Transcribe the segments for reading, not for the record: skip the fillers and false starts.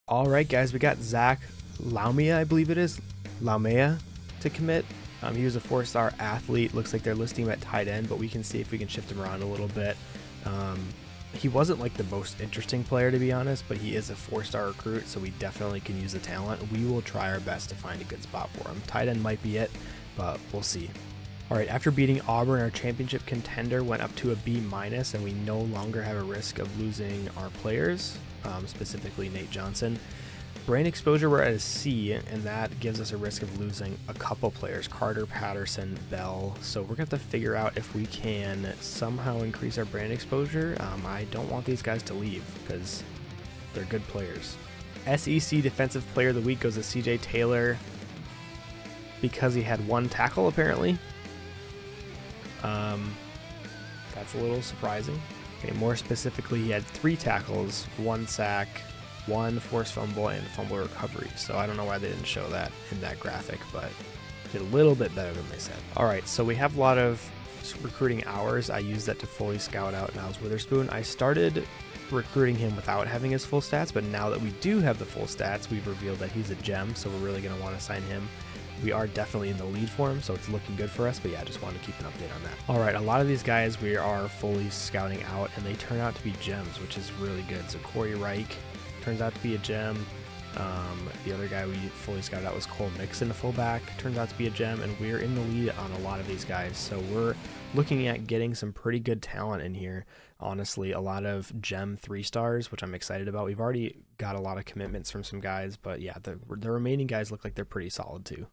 All right, guys, we got Zach Laumea, I believe it is, Laumea, to commit. He was a 4-star athlete. Looks like they're listing him at tight end, but we can see if we can shift him around a little bit. He wasn't like the most interesting player, to be honest, but he is a 4-star recruit, so we definitely can use the talent. We will try our best to find a good spot for him. Tight end might be it, but we'll see. All right, after beating Auburn, our championship contender went up to a B-, and we no longer have a risk of losing our players, specifically Nate Johnson. Brain exposure, we're at a C, and that gives us a risk of losing a couple players, Carter, Patterson, Bell. So we're going to have to figure out if we can somehow increase our brain exposure. I don't want these guys to leave because they're good players. SEC Defensive Player of the Week goes to CJ Taylor because he had 1 tackle, apparently. That's a little surprising. Okay, more specifically, he had 3 tackles, 1 sack, 1 forced fumble, and fumble recovery. So I don't know why they didn't show that in that graphic, but did a little bit better than they said. All right, so we have a lot of recruiting hours. I used that to fully scout out Niles Witherspoon. I started recruiting him without having his full stats, but now that we do have the full stats, we've revealed that he's a gem, so we're really going to want to sign him. We are definitely in the lead for him, so it's looking good for us, but yeah, I just wanted to keep an update on that. All right, a lot of these guys we are fully scouting out, and they turn out to be gems, which is really good. So Corey Reich turns out to be a gem. The other guy we fully scouted out was Cole Mixon, a fullback, turns out to be a gem, and we're in the lead on a lot of these guys. So we're looking at getting some pretty good talent in here. Honestly, a lot of gem 3-stars, which I'm excited about. We've already got a lot of commitments from some guys, but yeah, the remaining guys look like they're pretty solid too.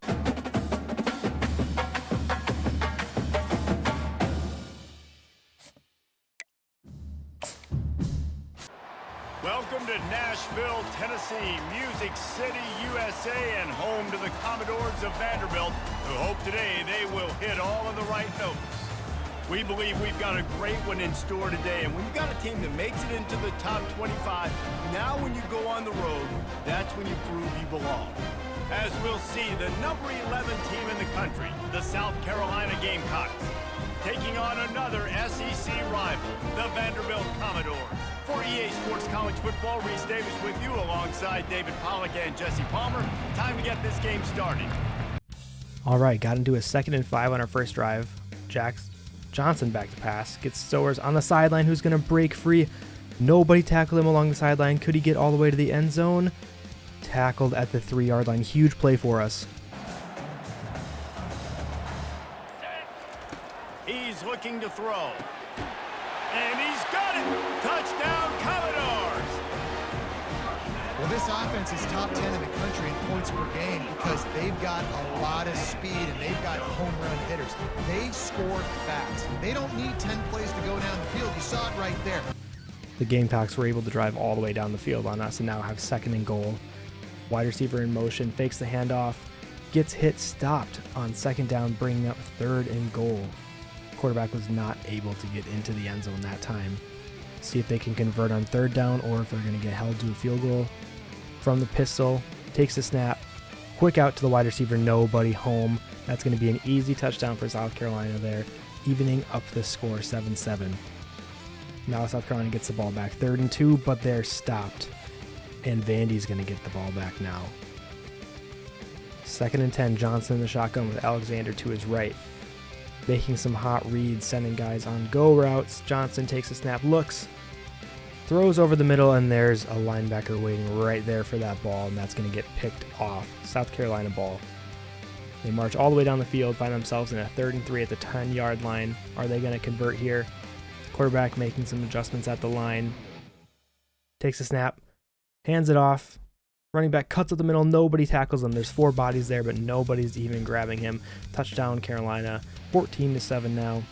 Welcome to Nashville, Tennessee, Music City, USA, and home to the Commodores of Vanderbilt, who hope today they will hit all of the right notes. We believe we've got a great one in store today, and when you've got a team that makes it into the top 25, now when you go on the road, that's when you prove you belong. As we'll see, the number 11 team in the country, the South Carolina Gamecocks, taking on another SEC rival, the Vanderbilt Commodores. For EA Sports College Football, Reese Davis with you alongside David Pollack and Jesse Palmer. Time to get this game started. All right, got into a 2nd and 5 on our first drive. Johnson back to pass, gets Stowers on the sideline, who's going to break free. Nobody tackled him along the sideline. Could he get all the way to the end zone? Tackled at the 3-yard line. Huge play for us. He's looking to throw. And he's got it! Touchdown, Commodores! Well, this offense is top 10 in the country in points per game because they've got a lot of speed and they've got home run hitters. They score fast. They don't need 10 plays to go down the field. You saw it right there. The Gamecocks were able to drive all the way down the field on us and now have 2nd and goal. Wide receiver in motion, fakes the handoff, gets hit, stopped on 2nd down, bringing up 3rd and goal. Quarterback was not able to get into the end zone that time. See if they can convert on 3rd down or if they're going to get held to a field goal. From the pistol, takes the snap, quick out to the wide receiver, nobody home. That's going to be an easy touchdown for South Carolina there, evening up the score 7-7. Now South Carolina gets the ball back, 3rd and 2, but they're stopped. And Vandy's going to get the ball back now. 2nd and 10, Johnson in the shotgun with Alexander to his right. Making some hot reads, sending guys on go routes. Johnson takes a snap, looks, throws over the middle, and there's a linebacker waiting right there for that ball, and that's going to get picked off. South Carolina ball. They march all the way down the field, find themselves in a 3rd and 3 at the 10-yard line. Are they going to convert here? Quarterback making some adjustments at the line. Takes a snap, hands it off. Running back cuts up the middle, nobody tackles him. There's 4 bodies there, but nobody's even grabbing him. Touchdown, Carolina, 14-7 now.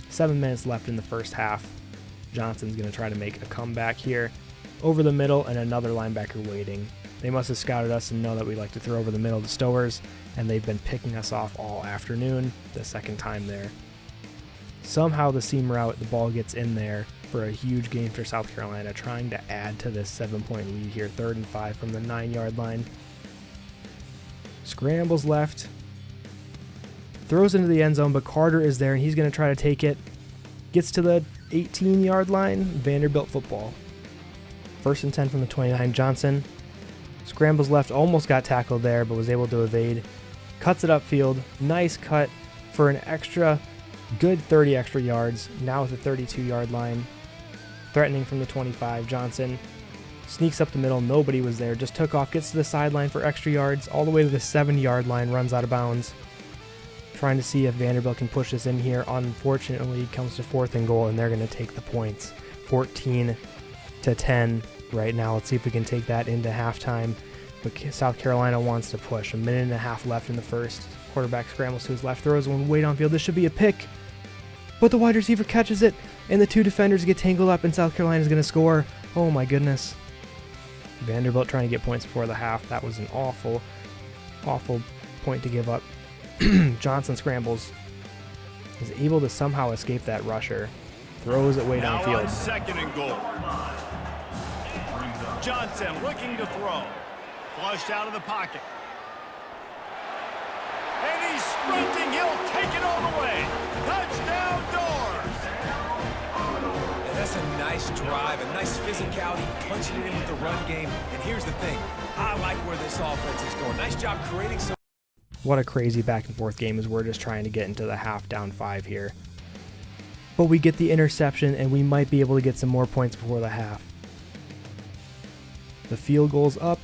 7 minutes left in the first half. Johnson's going to try to make a comeback here. Over the middle, and another linebacker waiting. They must have scouted us and know that we like to throw over the middle to Stowers, and they've been picking us off all afternoon, the 2nd time there. Somehow the seam route, the ball gets in there for a huge gain for South Carolina, trying to add to this 7-point lead here. 3rd and 5 from the 9-yard line. Scrambles left. Throws into the end zone, but Carter is there, and he's going to try to take it. Gets to the 18-yard line. Vanderbilt football. 1st and 10 from the 29. Johnson Scrambles left, almost got tackled there, but was able to evade. Cuts it upfield. Nice cut for an extra, good 30 extra yards. Now at the 32-yard line. Threatening from the 25. Johnson sneaks up the middle. Nobody was there. Just took off. Gets to the sideline for extra yards. All the way to the 7-yard line. Runs out of bounds. Trying to see if Vanderbilt can push this in here. Unfortunately, it comes to 4th and goal, and they're going to take the points. 14-10 right now. Let's see if we can take that into halftime. But South Carolina wants to push. A minute and a half left in the first. Quarterback scrambles to his left, throws one way downfield. This should be a pick. But the wide receiver catches it, and the 2 defenders get tangled up, and South Carolina is going to score. Oh my goodness. Vanderbilt trying to get points before the half. That was an awful, awful point to give up. Johnson scrambles. Is able to somehow escape that rusher. Throws it way downfield. Now on 2nd and goal. Johnson looking to throw. Flushed out of the pocket. And he's sprinting. He'll take it all the way. Touchdown, Doors. And that's a nice drive, a nice physicality, punching it in with the run game. And here's the thing. I like where this offense is going. Nice job creating some. What a crazy back and forth game as we're just trying to get into the half, down 5 here. But we get the interception, and we might be able to get some more points before the half. The field goal's up,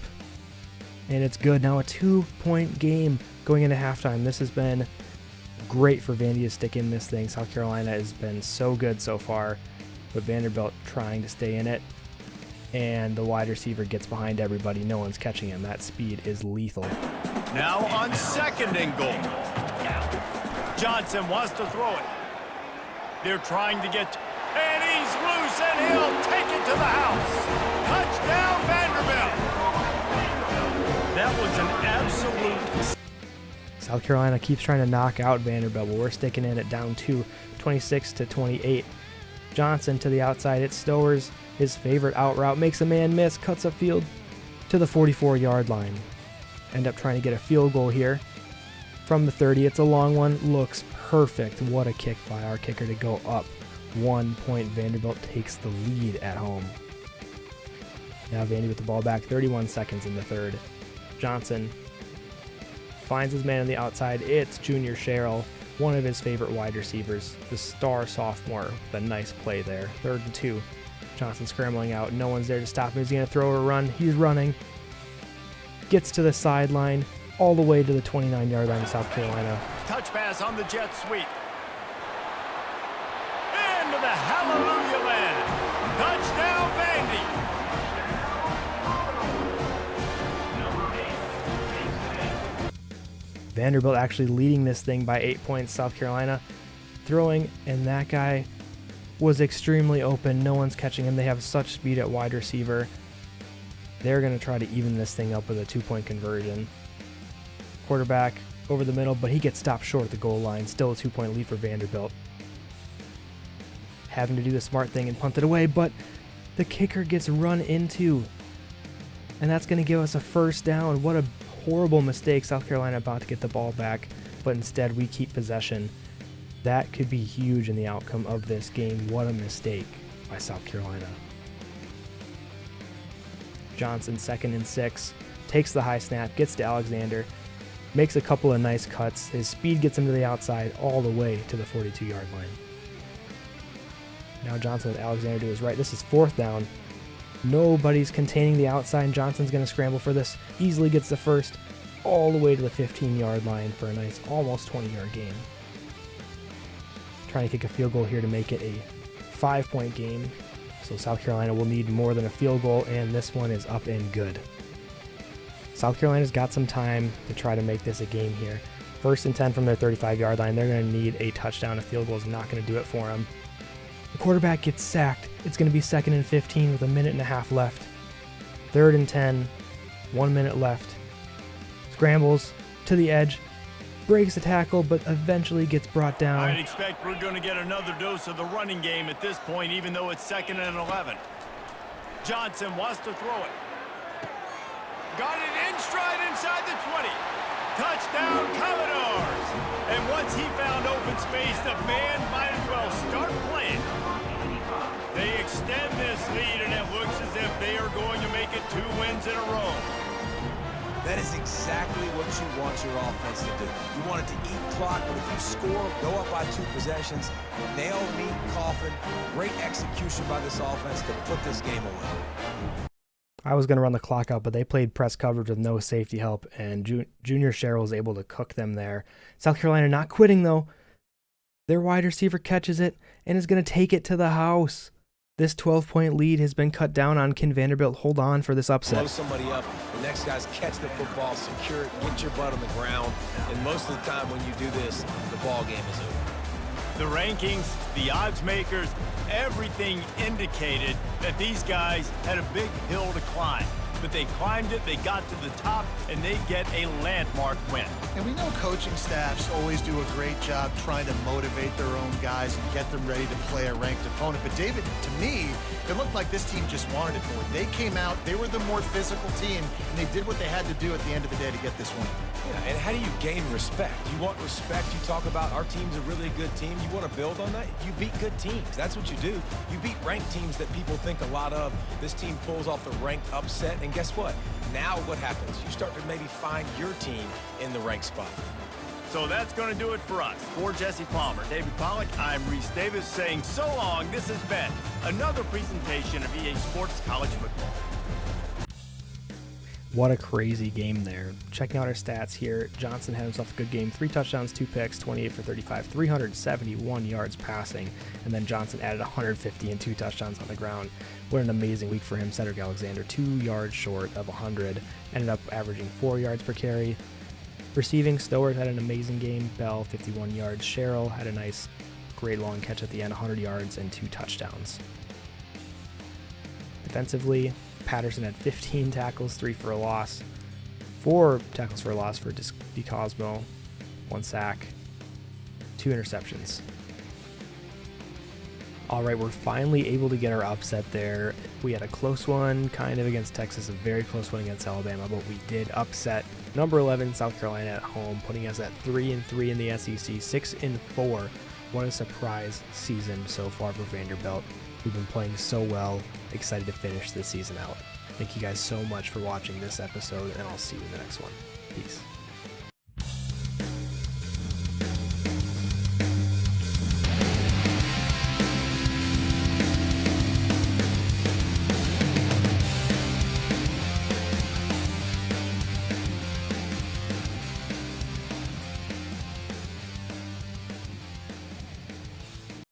and it's good. Now a 2-point game going into halftime. This has been great for Vandy to stick in this thing. South Carolina has been so good so far, but Vanderbilt trying to stay in it. And the wide receiver gets behind everybody. No one's catching him. That speed is lethal. Now on 2nd and goal. Johnson wants to throw it. They're trying to get, and he's loose, and he'll take it to the house. Touchdown, Vanderbilt. That was an absolute. South Carolina keeps trying to knock out Vanderbilt, but we're sticking in at down 2, 26-28. Johnson to the outside. It Stowers, his favorite out route, makes a man miss, cuts upfield to the 44-yard line. End up trying to get a field goal here from the 30. It's a long one. Looks perfect. What a kick by our kicker to go up 1 point. Vanderbilt takes the lead at home. Now Vandy with the ball back. 31 seconds in the third. Johnson finds his man on the outside. It's Junior Sherrill, one of his favorite wide receivers, the star sophomore. The nice play there. 3rd and 2. Johnson scrambling out. No one's there to stop him. He's going to throw or run. He's running. Gets to the sideline, all the way to the 29-yard line of South Carolina. Touch pass on the jet sweep. Into the hallelujah land. Touchdown, Vandy. Vanderbilt actually leading this thing by 8 points. South Carolina throwing, and that guy was extremely open. No one's catching him. They have such speed at wide receiver. They're going to try to even this thing up with a 2-point conversion. Quarterback over the middle, but he gets stopped short at the goal line. Still a 2-point lead for Vanderbilt. Having to do the smart thing and punt it away, but the kicker gets run into. And that's going to give us a first down. What a horrible mistake. South Carolina about to get the ball back, but instead we keep possession. That could be huge in the outcome of this game. What a mistake by South Carolina. Johnson 2nd and 6, takes the high snap, gets to Alexander, makes a couple of nice cuts. His speed gets him to the outside all the way to the 42-yard line. Now Johnson with Alexander to his right. This is 4th down. Nobody's containing the outside, and Johnson's going to scramble for this. Easily gets the first all the way to the 15-yard line for a nice almost 20-yard gain. Trying to kick a field goal here to make it a 5-point game. So South Carolina will need more than a field goal, and this one is up and good. South Carolina's got some time to try to make this a game here. 1st and 10 from their 35-yard line. They're going to need a touchdown. A field goal is not going to do it for them. The quarterback gets sacked. It's going to be 2nd and 15 with a minute and a half left. 3rd and 10, 1 minute left. Scrambles to the edge, breaks the tackle, but eventually gets brought down. I'd expect we're going to get another dose of the running game at this point, even though it's 2nd and 11. Johnson wants to throw it. Got it in stride inside the 20. Touchdown, Commodores! And once he found open space, the band might as well start playing. They extend this lead, and it looks as if they are going to make it 2 wins in a row. That is exactly what you want your offense to do. You want it to eat clock, but if you score, go up by 2 possessions, nail meat coffin, great execution by this offense to put this game away. I was going to run the clock out, but they played press coverage with no safety help, and Junior Sherrill was able to cook them there. South Carolina not quitting, though. Their wide receiver catches it and is going to take it to the house. This 12-point lead has been cut down on. Can Vanderbilt hold on for this upset? Blow somebody up. The next guys catch the football, secure it, get your butt on the ground. And most of the time when you do this, the ball game is over. The rankings, the odds makers, everything indicated that these guys had a big hill to climb. But they climbed it, they got to the top, and they get a landmark win. And we know coaching staffs always do a great job trying to motivate their own guys and get them ready to play a ranked opponent. But David, to me, it looked like this team just wanted it more. They came out, they were the more physical team, and they did what they had to do at the end of the day to get this win. Yeah, and how do you gain respect? You want respect, you talk about our team's a really good team. You want to build on that? You beat good teams. That's what you do. You beat ranked teams that people think a lot of. This team pulls off the ranked upset, and guess what? Now what happens? You start to maybe find your team in the ranked spot. So that's going to do it for us. For Jesse Palmer, David Pollack, I'm Reese Davis saying so long. This has been another presentation of EA Sports College Football. What a crazy game there. Checking out our stats here, Johnson had himself a good game. 3 touchdowns, 2 picks, 28 for 35, 371 yards passing, and then Johnson added 150 and 2 touchdowns on the ground. What an amazing week for him. Cedric Alexander, 2 yards short of 100, ended up averaging 4 yards per carry. Receiving, Stowers had an amazing game. Bell, 51 yards. Sherrill had a nice, great long catch at the end, 100 yards and 2 touchdowns. Defensively, Patterson had 15 tackles, 3 for a loss. 4 tackles for a loss for DeCosmo, 1 sack, 2 interceptions. All right, we're finally able to get our upset there. We had a close one kind of against Texas, a very close one against Alabama, but we did upset number 11 South Carolina at home, putting us at 3-3 in the SEC, 6-4. What a surprise season so far for Vanderbilt. We've been playing so well. Excited to finish this season out. Thank you guys so much for watching this episode, and I'll see you in the next one. Peace.